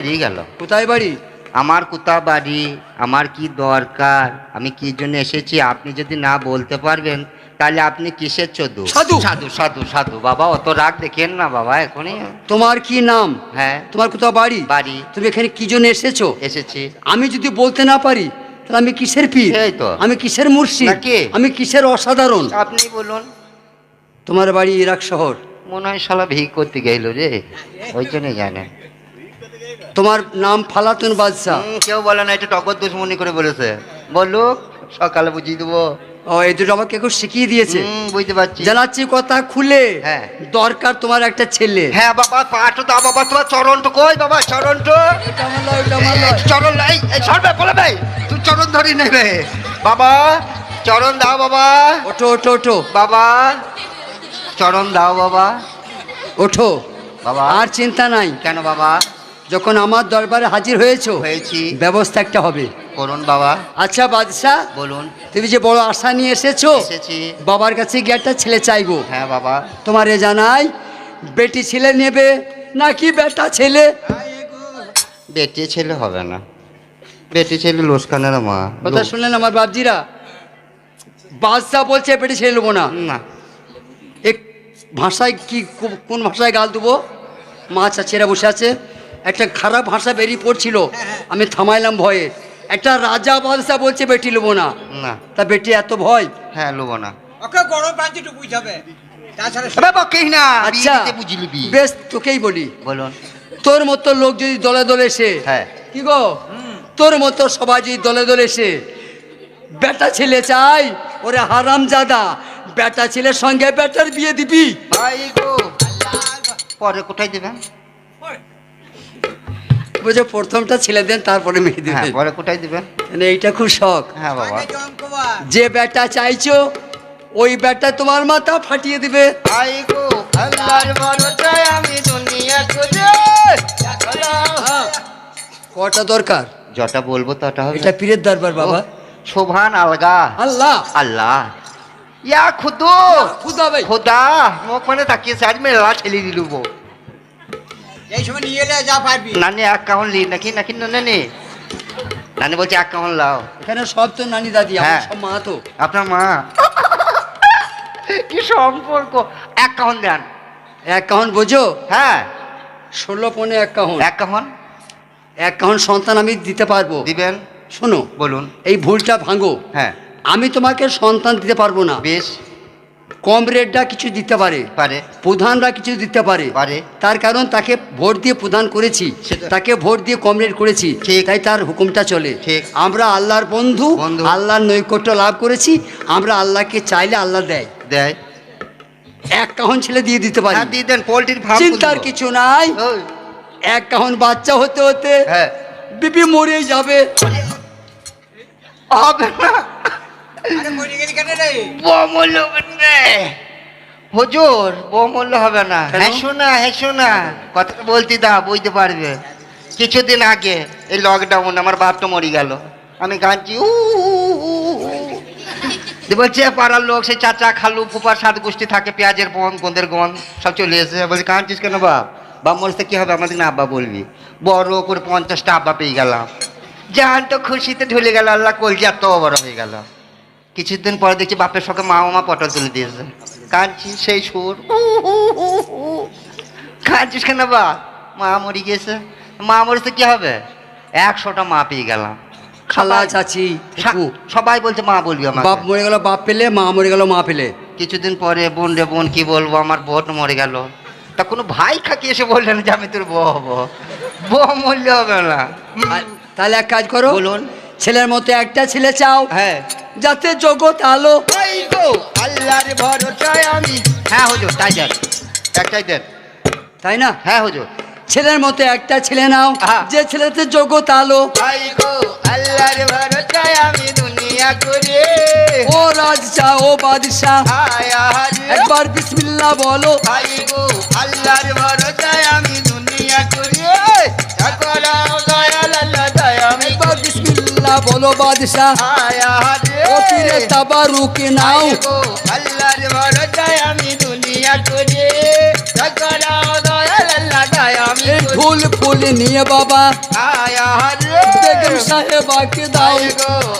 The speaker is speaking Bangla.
বেরিয়ে গেল। কোথায় বাড়ি? আমার কোথাও বাড়ি, আমার কি দরকার, আমি কি জন্য এসেছি আপনি যদি না বলতে পারবেন তাহলে আপনি কিসের চোদু? সাধু। সাধু সাধু সাধু বাবা, অত রাগ দেখেন না বাবা এখনই। তোমার কি নাম? হ্যাঁ। তোমার কোথাও বাড়ি? বাড়ি। তুমি এখানে কি জন্য এসেছো? এসেছি। আমি যদি বলতে না পারি তাহলে আমি কিসের পীর? সেই তো। আমি কিসের মুর্শিদ? নাকি? আমি কিসের অসাধারণ? আপনি বলুন। তোমার বাড়ি ইরাক শহর। মনে হয় শালা ভিক করতে গেল রে, ওই জন্যই জানে। তোমার নাম ফালাতুন বাদশা। কেউ বলে না, এটা টকর দুশ্মনী করে বলেছে। বলুক, সকালে বুঝিয়ে দেবো। ও, এই দুটো আমাকে কেউ শিখিয়ে দিয়েছে। বুঝতে পারছি। জানাচ্ছি কথা খুলে। হ্যাঁ। দরকার তোমার একটা ছেলে। হ্যাঁ বাবা, পাঠো দাও বাবা, তোমার চরণটা কই বাবা? চরণটা এটা আমার নয়, এটা আমার নয়। চরণ এই সরবে বলে ভাই, তুই চরণ ধরি নেবে বাবা, চরণ দাও বাবা। ওঠো ওঠো ওঠো বাবা চরণ দাও বাবা। ওঠো বাবা। আর চিন্তা নাই। কেন বাবা? যখন আমার দরবারে হাজির হয়েছো, হয়েছি। ব্যবস্থা একটা হবে। করুন বাবা। আচ্ছা বাদশা, বলুন। তুমি যে বড় আশা নিয়ে এসেছো, এসেছি। বাবার কাছে গিয়ে একটা ছেলে চাইবো। হ্যাঁ বাবা। তোমারে জানাই, বেটি ছেলে নেবে নাকি বেটা ছেলে? বেটি ছেলে হবে না, বেটি ছেলে লোসকানের মা। কথা শুনলেন আমার বাপজিরা? বাদশা বলছে বেটি ছেলে নেবো না। না। এক ভাষায় কি, কোন ভাষায় গাল দেবো? মা চাচিরা বসে আছে, একটা খারাপ ভাষা বেরিয়ে পড়ছিল, আমি থামাইলাম ভয়ে। একটা রাজা বাদশা বলছে বেটি নেবো না। না। তা বেটি এত ভয়? হ্যাঁ লোবো না। ওকে গরম পানিতে বুঝাবে, তাছাড়া বাবা কে না। আচ্ছা বুঝি লিবি। বেশ, তোকেই বলি। বলুন। তোর মতো লোক যদি দলে দলে এসে, হ্যাঁ। কি গো, তোর মতো সবাই যদি দলে দলে এসে বেটা ছেলে চাই, ওরে হারামজাদা, বেটা ছেলের সঙ্গে বেটার বিয়ে দিবি? ভাই গো, পরে কোথায় দেবেন? বুঝে প্রথমটা ছেলে দেন, তারপরে মেয়ে হ্যাঁ, দেবেন। পরে কোথায় দেবেন? মানে এইটা খুব শখ। হ্যাঁ বাবা। আগে জমকবা। যে বেটা চাইছো ওই বেটা তোমার মাথা ফাটিয়ে দিবে। ভাই গো, আল্লাহর ভরসায় আমি দুনিয়া খুঁজে। কটা দরকার? যটা বলবো তটা হবে। এটা পীরের দরবার বাবা। শোভান আলগা। আল্লাহ আল্লাহ ইয়া খুদু খুদা ভাই। খোদা মুখ মানে তাকিয়েছে, আজ মেলা ঠেলে দিলুব। এই সময় নিয়ে এলে যা পারবি। নানি এক কাউন লি নাকি নাকি নানি, নানি বলছে এক কাউন লাও। এখানে সব তো নানি দাদি, আমার হ্যাঁ। সব মা তো। আপনার মা কি সম্পর্ক? এক কাউন দেন। এক কাহন বোঝো? হ্যাঁ 16 এক কাহন। এক কাউন এক কাহন সন্তান আমি দিতে পারবো। দিবেন। শোনো, বলুন। এই ভুলটা ভাঙো। হ্যাঁ আমি তোমাকে সন্তান দিতে পারবো না। বেশ। কমরেডরা কিছু দিতে পারে, পারে। প্রধানরা কিছু দিতে পারে। পারে। তার কারণ তাকে ভোট দিয়ে প্রধান করেছি, সেটা- তাকে ভোট দিয়ে কমরেড করেছি, ঠিক। তাই তার হুকুমটা চলে। ঠিক। আমরা আল্লাহর বন্ধু, বন্ধু। আল্লাহর নৈকট্য লাভ করেছি। আমরা আল্লাহকে চাইলে আল্লাহ দেয়। দেয়। এক কাহন ছেলে দিয়ে দিতে পারি। হ্যাঁ দিয়ে দেন, পোল্ট্রির ফার্ম চিন্তার কিছু নাই। ওই, এক কাহন বাচ্চা হতে হতে হ্যাঁ বিপি মরে যাবে। হবে না। আরে মরে গেলি কেন রে? বমূল্য হবে হুজুর, বমূল্য হবে না। কেন? হ্যাঁ শোনা, হ্যাঁ শোনা, কথাটা বলতে দা, বুঝতে পারবে। কিছুদিন আগে এই লকডাউন আমার বাপটা মরে গেল, আমি কাঁদছি বলছে পাড়ার লোক, সেই চাচা খালু ফুপার সাত গোষ্ঠী থাকে, পেঁয়াজের বন গোঁদের গন সব চলে এসে বলছে কাঁদছিস কেন বাপ? বাপ মরতে কি হবে, আমাদের না আব্বা বলবি। বড় করে 50টা আব্বা পেয়ে গেলাম, জান তো খুশিতে ঢুলে গেল, আল্লাহ কলজি এত বড় হয়ে গেল। কিছুদিন পরে দেখছি বাপের সঙ্গে মা মামা পটল তুলে দিয়েছে, কাঁদছি সেই সুর। কাঁদছিস কেন বা? মা মরে গিয়েছে। মা মরেছে কি হবে, 100টা মা পেয়ে গেলাম। খালা চাচি ফুফু। সবাই বলছে মা বলবি আমার। বাপ মরে গেল বাপ পেলে, মা মরে গেল মা পেলে। কিছুদিন পরে বোন রে বোন কি বলবো, আমার বোন মরে গেল। তা কোনো ভাই খাকি এসে বললেন যে আমি তোর বউ হবো, বউ মরলে হবে না। তাহলে এক কাজ করো, বলুন। ছেলের মতো একটা ছেলে চাও, হ্যাঁ যাতে জগৎ আলো। আল্লাহর ভরসায় আমি। হ্যাঁ হুজুর তাই দেন, একটাই দেন। তাই না? হ্যাঁ হুজুর। ছেলের মতো একটা ছেলে নাও, হ্যাঁ। যে ছেলেতে জগৎ আলো। আল্লাহর ভরসায় আমি দুনিয়া করি। ও রাজা ও বাদশাহ, একবার বিসমিল্লাহ বলো। আল্লাহর ভরসায় আমি দুনিয়া করি। একবার বিসমিল্লাহ বলো বাদশাহ, ও পীরে তাবারুক নাও। আল্লাহর ভরসায় আমি দুনিয়া করি। দায় আমি এই ঢোল ফুল নিয়ে বাবা আয়া রে বেগম সাহেবাকে দাও আয় গো